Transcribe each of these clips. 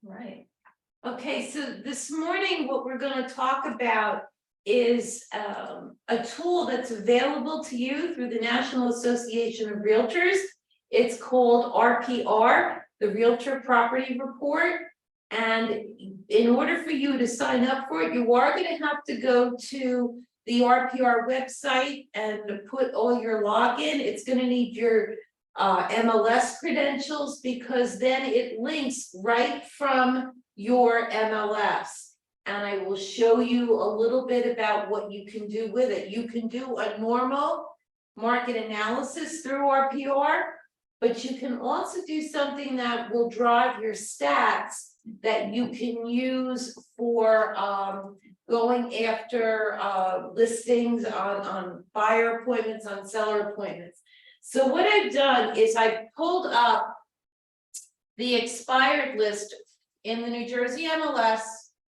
Right. Okay, so this morning, what we're gonna talk about is a tool that's available to you through the National Association of Realtors. It's called RPR, the Realtor Property Report. And in order for you to sign up for it, you are gonna have to go to the RPR website and put all your login. It's gonna need your MLS credentials, because then it links right from your MLS. And I will show you a little bit about what you can do with it. You can do a normal market analysis through RPR, but you can also do something that will drive your stats that you can use for going after listings on buyer appointments, on seller appointments. So what I've done is I pulled up the expired list in the New Jersey MLS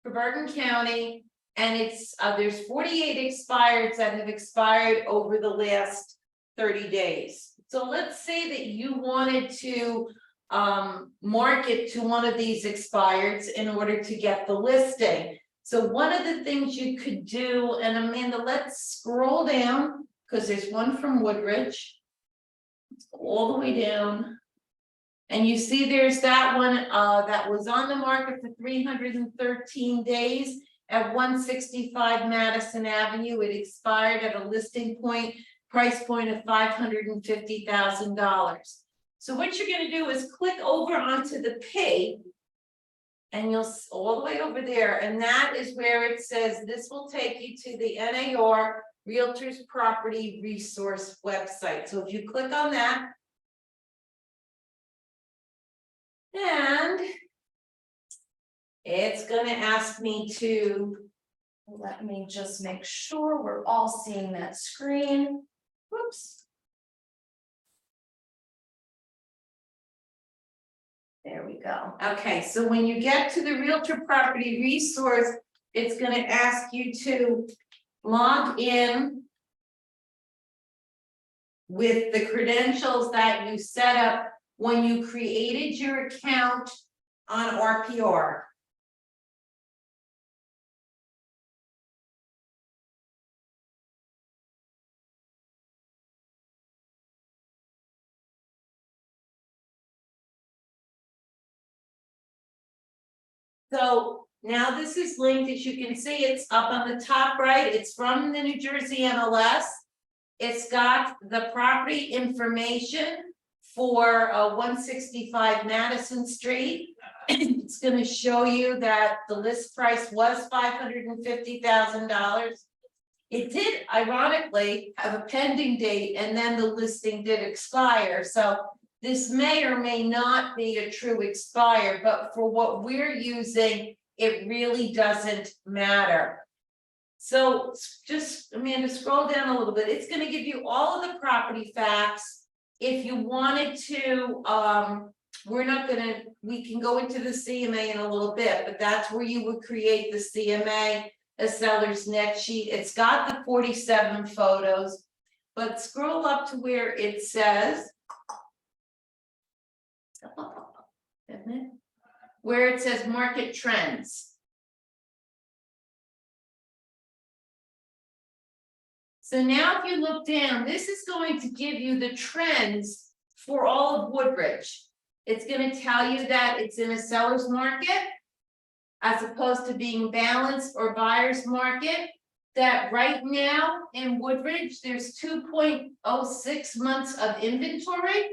for Bergen County, and it's there's 48 expireds that have expired over the last 30 days. So let's say that you wanted to market to one of these expireds in order to get the listing. So one of the things you could do, and Amanda, let's scroll down, because there's one from Woodridge. Let's go all the way down. And you see there's that one that was on the market for 313 days at 165 Madison Avenue. It expired at a listing price point of $550,000. So what you're going to do is click over onto the P, and you'll all the way over there, and that is where it says this will take you to the NAR Realtors Property Resource website. So if you click on that, and it's going to ask me to, Let me just make sure we're all seeing that screen. Whoops. There we go. okay, so when you get to the Realtor Property Resource, it's going to ask you to log in with the credentials that you set up when you created your account on RPR. So now this is linked, as you can see, it's up on the top right. It's from the New Jersey MLS. It's got the property information for 165 Madison Street. It's going to show you that the list price was $550,000. It did, ironically, have a pending date, and then the listing did expire. So this may or may not be a true expire, but for what we're using, it really doesn't matter. So just, Amanda, scroll down a little bit. It's going to give you all of the property facts. If you wanted to, we can go into the CMA in a little bit, but that's where you would create the CMA, a seller's net sheet. It's got the 47 photos, but scroll up to where it says, where it says market trends. So now if you look down, this is going to give you the trends for all of Woodridge. It's going to tell you that it's in a seller's market as opposed to being balanced or buyer's market. That right now in Woodridge, there's 2.06 months of inventory.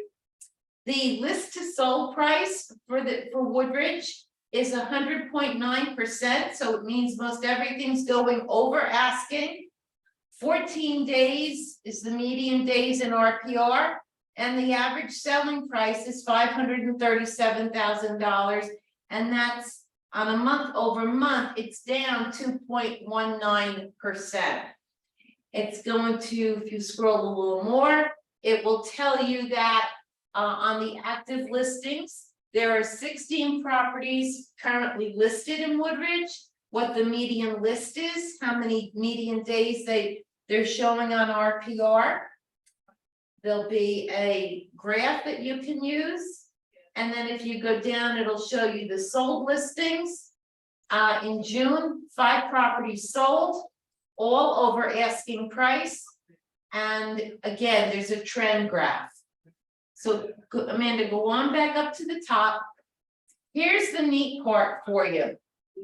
The list to sold price for Woodridge is 100.9%. So it means most everything's going over asking. 14 days is the median days in RPR, and the average selling price is $537,000, and that's on a month over month, it's down 2.19%. It's going to, if you scroll a little more, it will tell you that on the active listings, there are 16 properties currently listed in Woodridge. What the median list is, how many median days they're showing on RPR. There'll be a graph that you can use. And then if you go down, it'll show you the sold listings. In June, 5 properties sold, all over asking price. And again, there's a trend graph. So Amanda, go on back up to the top. Here's the neat part for you.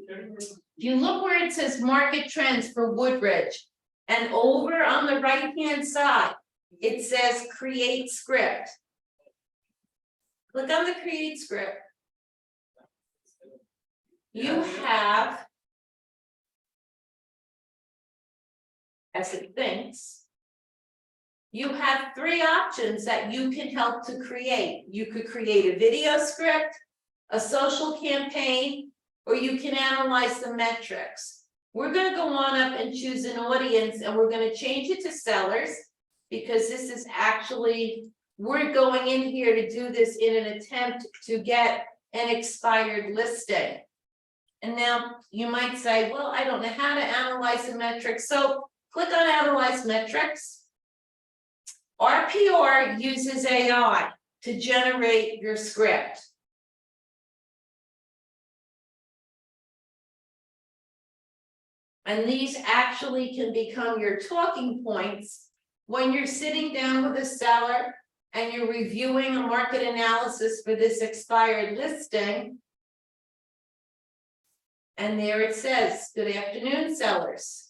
If you look where it says market trends for Woodridge, and over on the right-hand side, it says create script. Click on the create script. You have, as it thinks, you have 3 options that you can help to create. You could create a video script, a social campaign, or you can analyze the metrics. We're going to go on up and choose an audience, and we're going to change it to sellers, because this is actually, we're going in here to do this in an attempt to get an expired listing. And now you might say, well, I don't know how to analyze the metrics. So click on analyze metrics. RPR uses AI to generate your script. And these actually can become your talking points when you're sitting down with a seller and you're reviewing a market analysis for this expired listing. And there it says, good afternoon, sellers.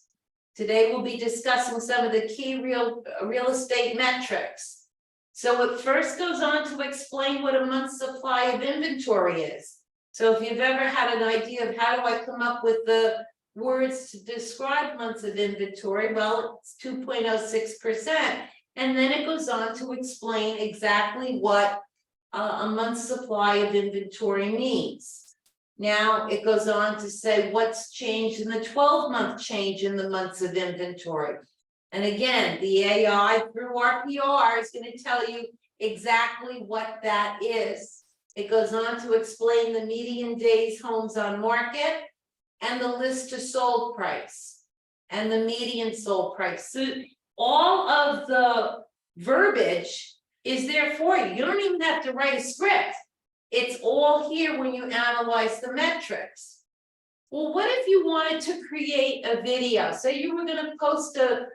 Today we'll be discussing some of the key real estate metrics. So it first goes on to explain what a month's supply of inventory is. So if you've ever had an idea of how do I come up with the words to describe months of inventory, well, it's 2.06%. And then it goes on to explain exactly what a month's supply of inventory means. Now it goes on to say what's changed in the 12-month change in the months of inventory. And again, the AI through RPR is going to tell you exactly what that is. It goes on to explain the median days homes on market and the list to sold price and the median sold price. So all of the verbiage is there for you. You don't even have to write a script. It's all here when you analyze the metrics. Well, what if you wanted to create a video? Say you were going to post a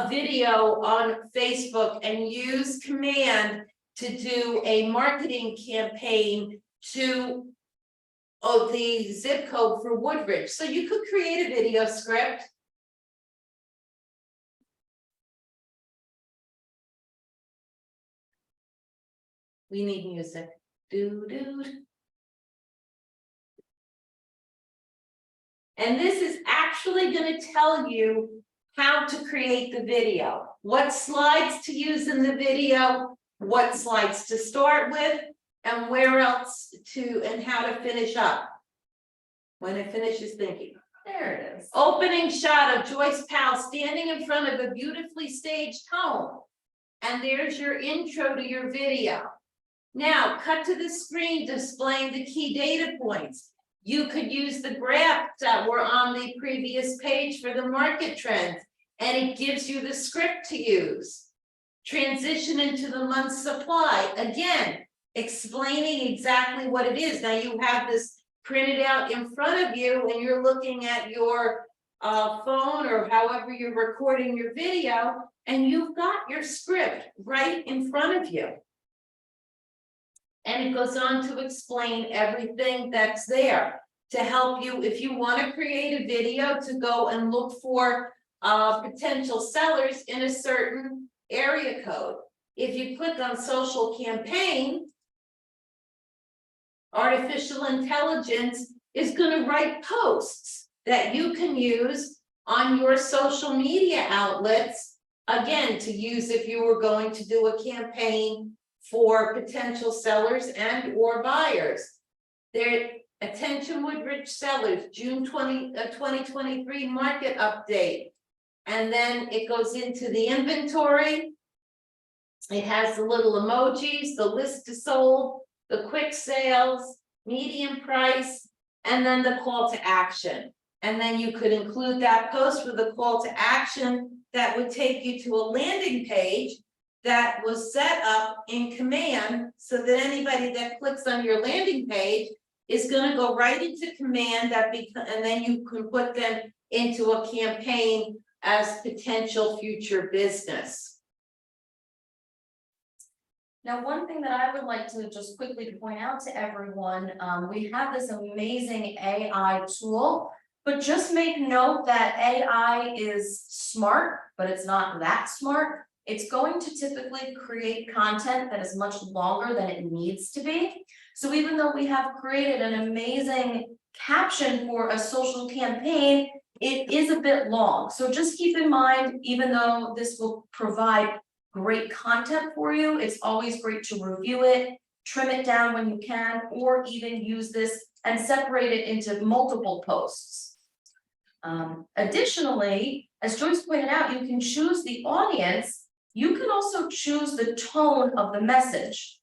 video on Facebook and use command to do a marketing campaign to the zip code for Woodridge. So you could create a video script. We need music. And this is actually going to tell you how to create the video, what slides to use in the video, what slides to start with, and where else to, and how to finish up when it finishes thinking. There it is. Opening shot of Joyce Powell standing in front of a beautifully staged home. And there's your intro to your video. Now, cut to the screen displaying the key data points. You could use the graphs that were on the previous page for the market trends, and it gives you the script to use. Transition into the month's supply. Again, explaining exactly what it is. Now you have this printed out in front of you, and you're looking at your phone or however you're recording your video, and you've got your script right in front of you. And it goes on to explain everything that's there to help you if you want to create a video to go and look for potential sellers in a certain area code. If you click on social campaign, artificial intelligence is going to write posts that you can use on your social media outlets, again, to use if you were going to do a campaign for potential sellers and or buyers. Their attention Woodridge sellers, June 2023 market update. And then it goes into the inventory. It has the little emojis, the list to sold, the quick sales, median price, and then the call to action. And then you could include that post with a call to action that would take you to a landing page that was set up in Command so that anybody that clicks on your landing page is gonna go right into Command and then you can put them into a campaign as potential future business. Now, one thing that I would like to just quickly point out to everyone, we have this amazing AI tool, but just make note that AI is smart, but it's not that smart. It's going to typically create content that is much longer than it needs to be. So even though we have created an amazing caption for a social campaign, it is a bit long. So just keep in mind, even though this will provide great content for you, it's always great to review it, trim it down when you can, or even use this and separate it into multiple posts. Additionally, as Joyce pointed out, you can choose the audience. You can also choose the tone of the message.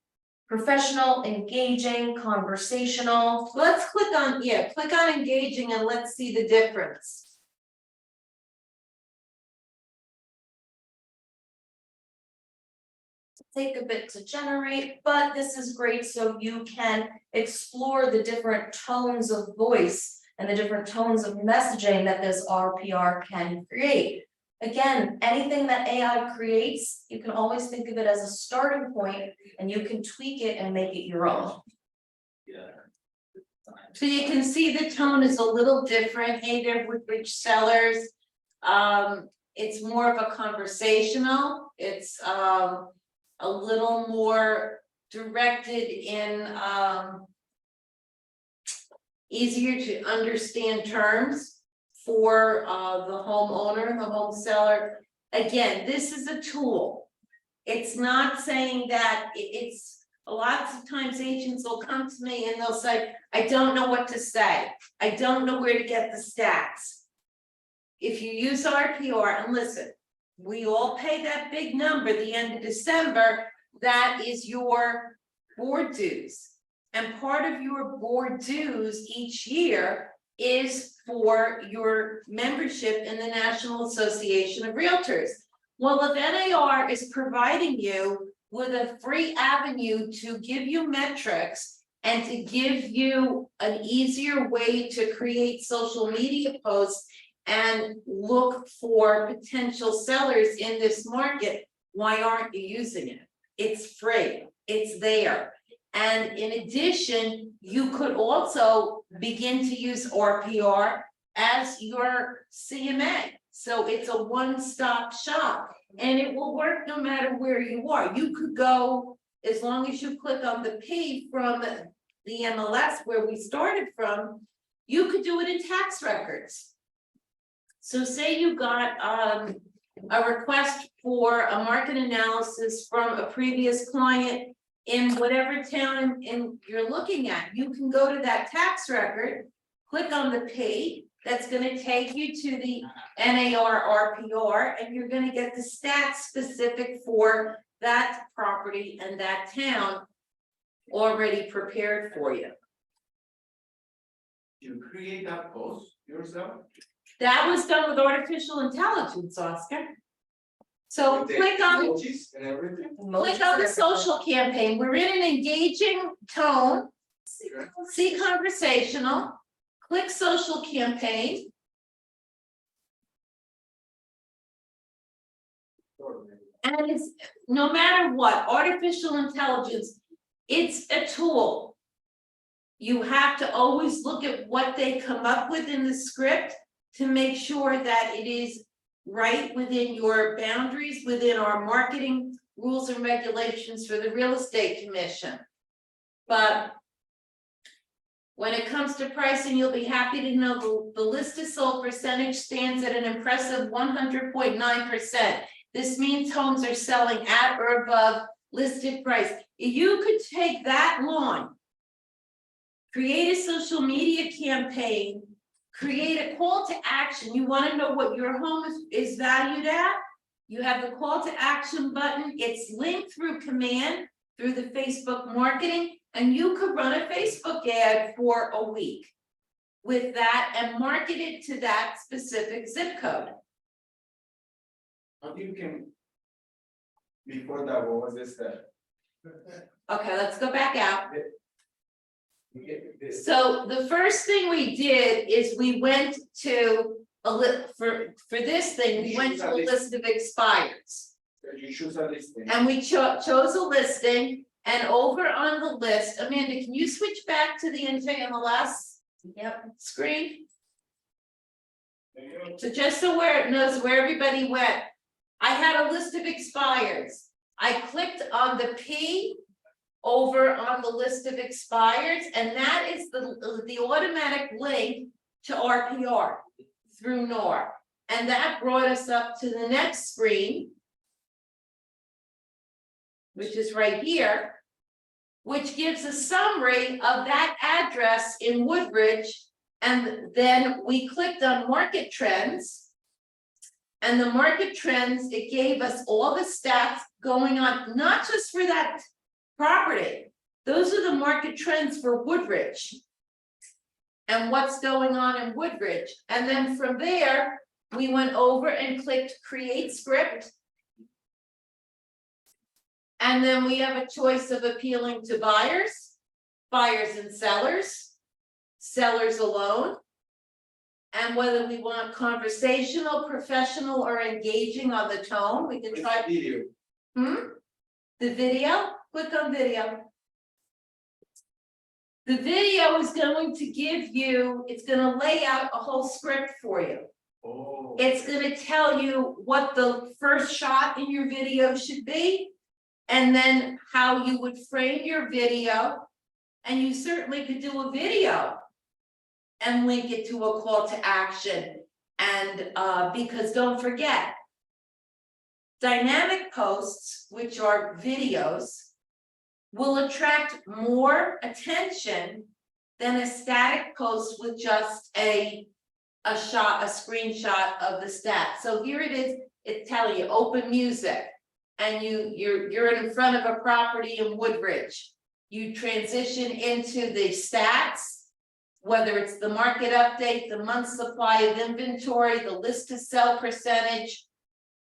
Professional, engaging, conversational. Let's click on engaging and let's see the difference. Take a bit to generate, but this is great so you can explore the different tones of voice and the different tones of messaging that this RPR can create. Again, anything that AI creates, you can always think of it as a starting point and you can tweak it and make it your own. So you can see the tone is a little different. Hey there, with rich sellers. It's more of a conversational. It's a little more directed in easier to understand terms for the homeowner, the home seller. Again, this is a tool. It's not saying that it's lots of times agents will come to me and they'll say, I don't know what to say. I don't know where to get the stats. If you use RPR, and listen, we all pay that big number the end of December, that is your board dues. And part of your board dues each year is for your membership in the National Association of Realtors. Well, if NAR is providing you with a free avenue to give you metrics and to give you an easier way to create social media posts and look for potential sellers in this market, why aren't you using it? It's free, it's there. And in addition, you could also begin to use RPR as your CMA. So it's a one-stop shop and it will work no matter where you are. You could go, as long as you click on the P from the MLS where we started from, you could do it in tax records. So say you got a request for a market analysis from a previous client in whatever town you're looking at. You can go to that tax record, click on the P, that's going to take you to the NAR RPR, and you're going to get the stats specific for that property and that town already prepared for you. You create that post yourself? That was done with artificial intelligence, Oscar. So With the click on emojis and everything? the social campaign. We're in an engaging tone. See conversational. Click social campaign. And it's no matter what, artificial intelligence, it's a tool. You have to always look at what they come up with in the script to make sure that it is right within your boundaries, within our marketing rules and regulations for the Real Estate Commission. But when it comes to pricing, you'll be happy to know the list is sold percentage stands at an impressive 100.9%. This means homes are selling at or above listed price. You could take that long, create a social media campaign, create a call to action. You want to know what your home is valued at? You have the call to action button. It's linked through command, through the Facebook marketing, and you could run a Facebook ad for a week with that and market it to that specific zip code. How you can Before that, what was this step? Okay, let's go back out. You get this, So the first thing we did is we went to for this thing, we went to a list of expireds. you choose a listing. And we chose a listing, and over on the list, Amanda, can you switch back to the MLS Yep, screen? So just so where it knows where everybody went, I had a list of expireds. I clicked on the P over on the list of expireds, and that is the automatic link to RPR through NOR. And that brought us up to the next screen, which is right here, which gives a summary of that address in Woodridge. And then we clicked on market trends. And the market trends, it gave us all the stats going on, not just for that property. Those are the market trends for Woodridge. And what's going on in Woodridge. And then from there, we went over and clicked create script. And then we have a choice of appealing to buyers, buyers and sellers, sellers alone. And whether we want conversational, professional, or engaging on the tone, we can try. Video. The video, click on video. The video is going to give you, it's gonna lay out a whole script for you. Oh. It's gonna tell you what the first shot in your video should be, and then how you would frame your video. And you certainly could do a video and link it to a call to action. And because don't forget, dynamic posts, which are videos, will attract more attention than a static post with just a screenshot of the stats. So here it is, it's telling you open music, and you're in front of a property in Woodridge. You transition into the stats, whether it's the market update, the month supply of inventory, the list to sell percentage,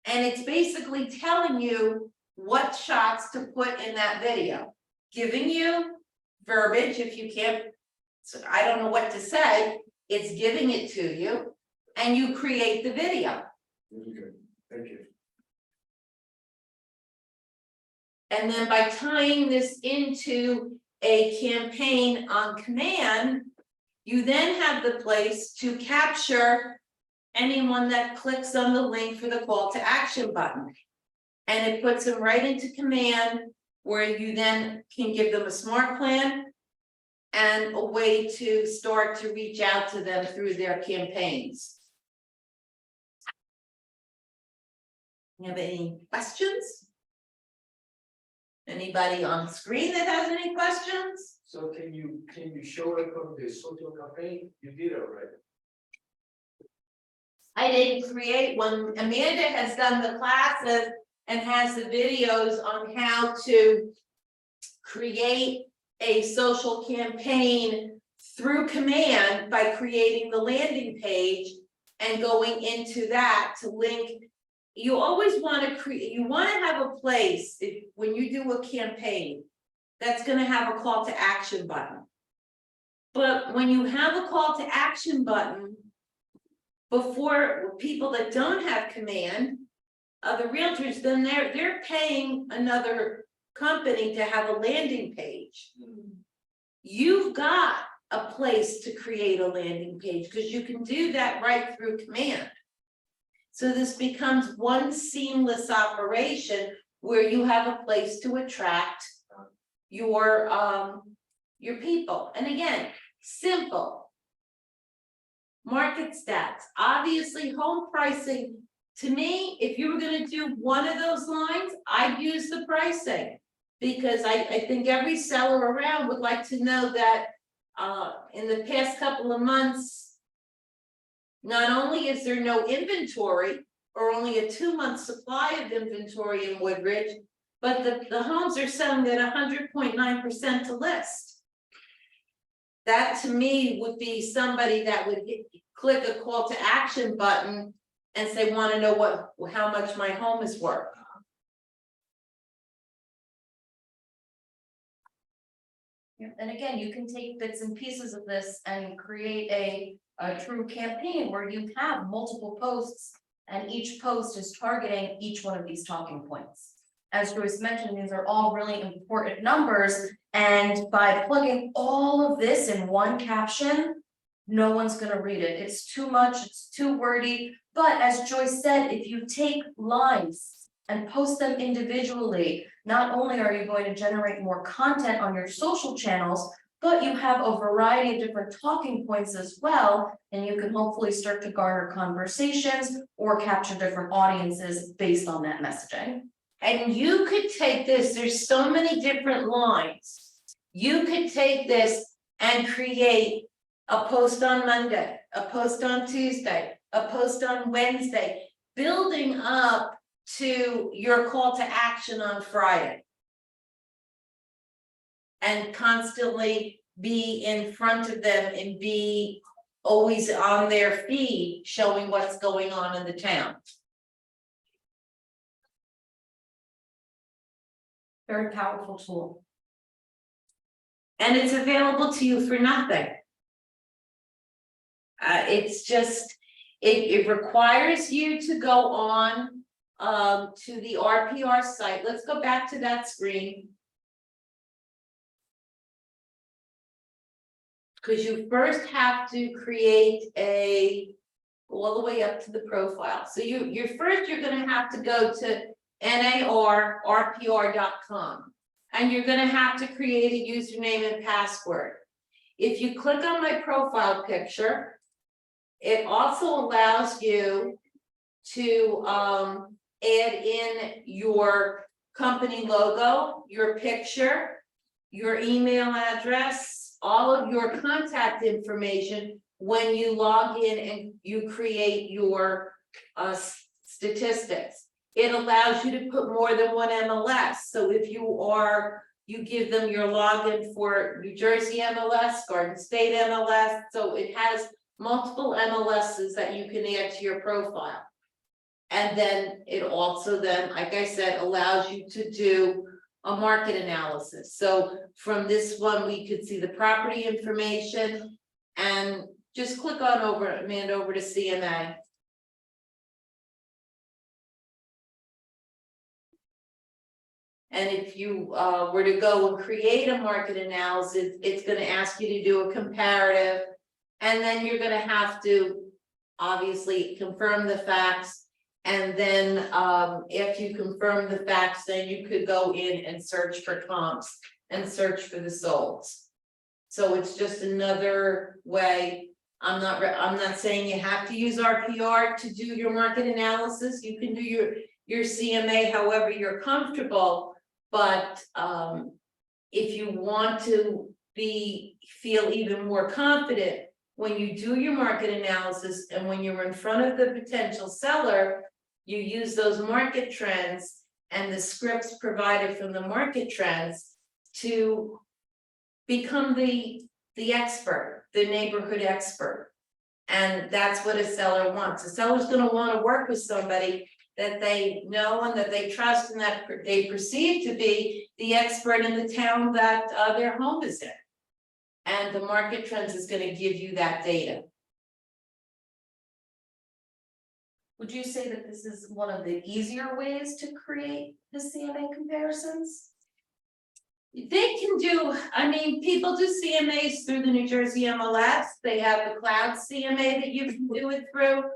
and it's basically telling you what shots to put in that video, giving you verbiage if you can't, so I don't know what to say, it's giving it to you, and you create the video. Very good, thank you. And then by tying this into a campaign on command, you then have the place to capture anyone that clicks on the link for the call to action button. And it puts them right into command, where you then can give them a smart plan and a way to start to reach out to them through their campaigns. You have any questions? Anybody on screen that has any questions? So can you show it from the social campaign? You did already. I didn't create one. Amanda has done the classes and has the videos on how to create a social campaign through command by creating the landing page and going into that to link. You always want to create, you want to have a place when you do a campaign that's going to have a call to action button. But when you have a call to action button, before people that don't have command, the realtors, then they're paying another company to have a landing page. You've got a place to create a landing page because you can do that right through command. So this becomes one seamless operation where you have a place to attract your people. And again, simple. Market stats, obviously home pricing. To me, if you were going to do one of those lines, I'd use the pricing, because I think every seller around would like to know that in the past couple of months, not only is there no inventory or only a 2-month supply of inventory in Woodridge, but the homes are selling at 100.9% to list. That to me would be somebody that would click a call to action button and say, want to know how much my home is worth. Yeah, and again, you can take bits and pieces of this and create a true campaign where you have multiple posts. And each post is targeting each one of these talking points. As Joyce mentioned, these are all really important numbers. And by plugging all of this in one caption, no one's gonna read it. It's too much, it's too wordy. But as Joyce said, if you take lines and post them individually, not only are you going to generate more content on your social channels, but you have a variety of different talking points as well, and you can hopefully start to garner conversations or capture different audiences based on that messaging. And you could take this, there's so many different lines. You could take this and create a post on Monday, a post on Tuesday, a post on Wednesday, building up to your call to action on Friday. And constantly be in front of them and be always on their feed, showing what's going on in the town. Very powerful tool. And it's available to you for nothing. It's just, it requires you to go on to the RPR site. Let's go back to that screen. Because you first have to create all the way up to the profile. So you're gonna have to go to narrpr.com and you're gonna have to create a username and password. If you click on my profile picture, it also allows you to add in your company logo, your picture, your email address, all of your contact information when you log in and you create your statistics. It allows you to put more than one MLS. So if you give them your login for New Jersey MLS, Garden State MLS, so it has multiple MLSs that you can add to your profile. And then it also then, like I said, allows you to do a market analysis. So from this one, we could see the property information and just click on over to CMA. And if you were to go and create a market analysis, it's going to ask you to do a comparative. And then you're going to have to obviously confirm the facts. And then after you confirm the facts, then you could go in and search for comps and search for the solds. So it's just another way. I'm not saying you have to use RPR to do your market analysis. You can do your CMA however you're comfortable. But if you want to feel even more confident when you do your market analysis and when you're in front of the potential seller, you use those market trends and the scripts provided from the market trends to become the expert, the neighborhood expert. And that's what a seller wants. A seller's going to want to work with somebody that they know and that they trust and that they perceive to be the expert in the town that their home is in. And the market trends is going to give you that data. Would you say that this is one of the easier ways to create the CMA comparisons? They can do, I mean, people do CMAs through the New Jersey MLS. They have the cloud CMA that you can do it through.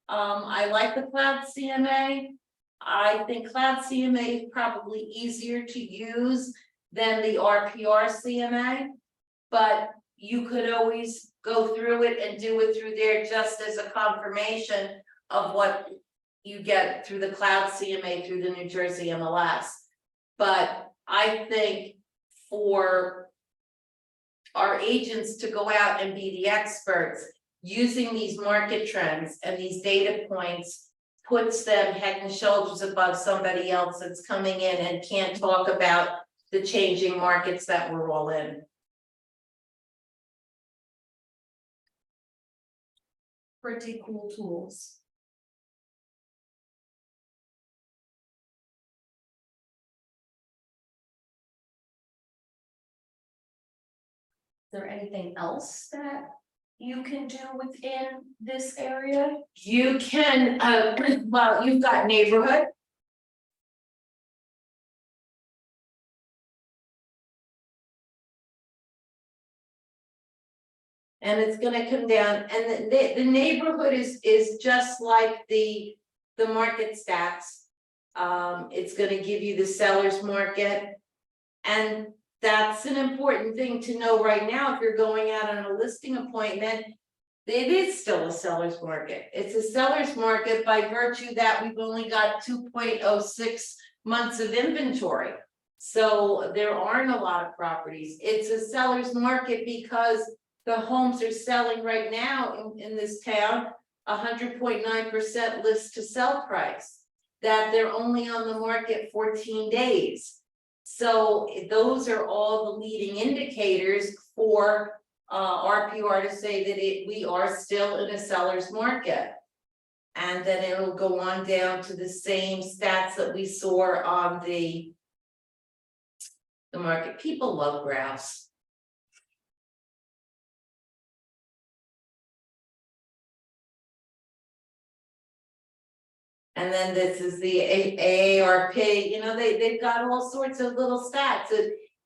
I like the cloud CMA. I think cloud CMA is probably easier to use than the RPR CMA, but you could always go through it and do it through there just as a confirmation of what you get through the cloud CMA through the New Jersey MLS. But I think for our agents to go out and be the experts, using these market trends and these data points puts them head and shoulders above somebody else that's coming in and can't talk about the changing markets that we're all in. Pretty cool tools. there anything else that you can do within this area? You can, well, you've got neighborhood. And it's gonna come down, and the neighborhood is just like the market stats. It's gonna give you the seller's market. And that's an important thing to know right now, if you're going out on a listing appointment. It is still a seller's market. It's a seller's market by virtue that we've only got 2.06 months of inventory. So there aren't a lot of properties. It's a seller's market because the homes are selling right now in this town, 100.9% list to sell price. That they're only on the market 14 days. So those are all the leading indicators for RPR to say that we are still in a seller's market. And then it'll go on down to the same stats that we saw on the market. People love graphs. And then this is the AARP, you know, they've got all sorts of little stats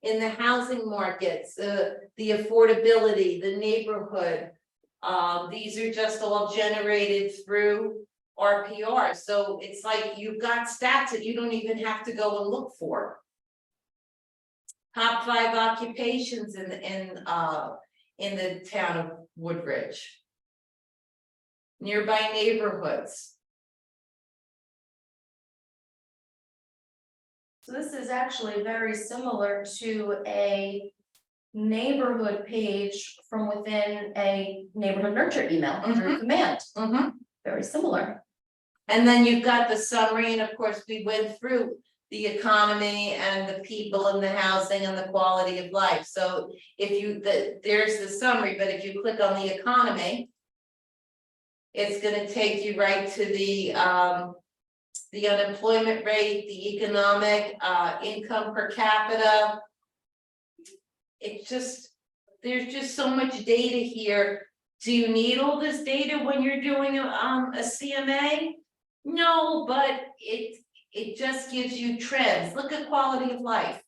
in the housing markets, the affordability, the neighborhood. These are just all generated through RPR. So it's like you've got stats that you don't even have to go and look for. Top 5 occupations in the town of Woodbridge. Nearby neighborhoods. So this is actually very similar to a neighborhood page from within a neighborhood nurture email through command. Very similar. And then you've got the summary, and of course, we went through the economy and the people and the housing and the quality of life. So if you, there's the summary, but if you click on the economy, it's gonna take you right to the unemployment rate, the economic income per capita. It's just, there's just so much data here. Do you need all this data when you're doing a CMA? No, but it just gives you trends. Look at quality of life.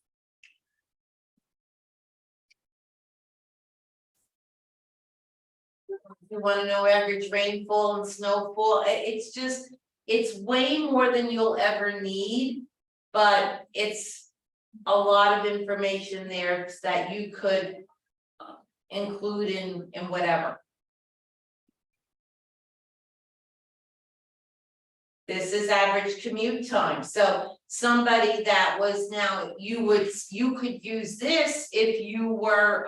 You want to know average rainfall and snowfall. It's just, it's way more than you'll ever need, but it's a lot of information there that you could include in whatever. This is average commute time. So somebody that was now, you could use this if you were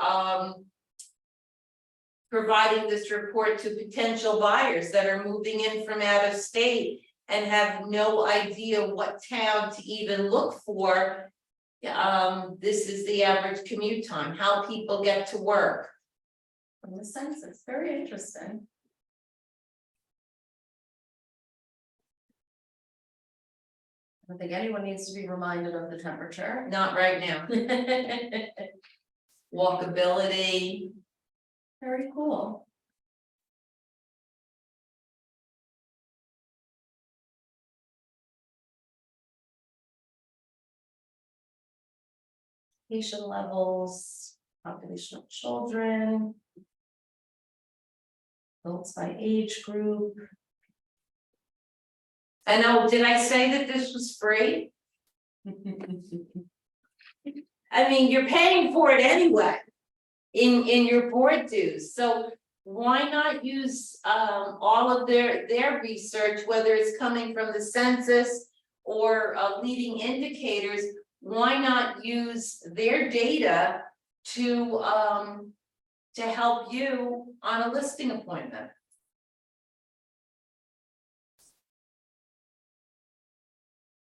providing this report to potential buyers that are moving in from out of state and have no idea what town to even look for. This is the average commute time, how people get to work. From the census, very interesting. I don't think anyone needs to be reminded of the temperature. Not right now. Walkability. Very cool. Education levels, population of children. Adults by age group. And oh, did I say that this was free? I mean, you're paying for it anyway in your board dues. So why not use all of their research, whether it's coming from the census or leading indicators? Why not use their data to help you on a listing appointment?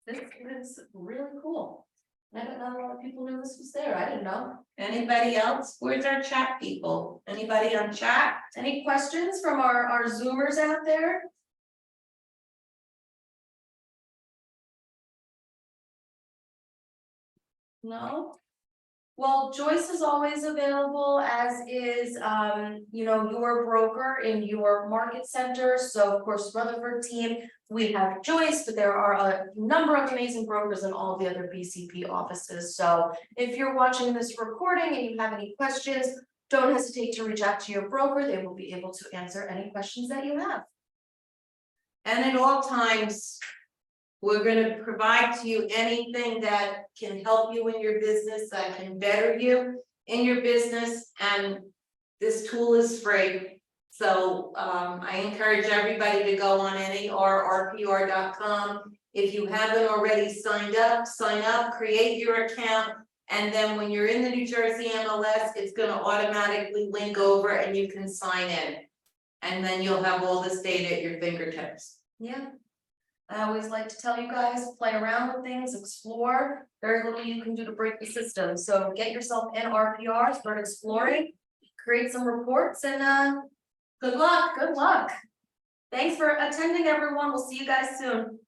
This is really cool. I don't know a lot of people knew this was there. I didn't know. Anybody else? Where's our chat people? Anybody on chat? Any questions from our Zoomers out there? No? Well, Joyce is always available, as is, your broker in your market center. So of course, Rutherford team, we have Joyce, but there are a number of amazing brokers in all the other BCP offices. So if you're watching this recording and you have any questions, don't hesitate to reach out to your broker. They will be able to answer any questions that you have. And at all times, we're gonna provide to you anything that can help you in your business, that can better you in your business, and this tool is free. So I encourage everybody to go on rpr.com. If you haven't already signed up, sign up, create your account, and then when you're in the New Jersey MLS, it's gonna automatically link over and you can sign in. And then you'll have all this data at your fingertips. Yeah. I always like to tell you guys, play around with things, explore. Very little you can do to break the system. So get yourself in RPR, start exploring, create some reports, and good luck. Good luck. Thanks for attending, everyone. We'll see you guys soon.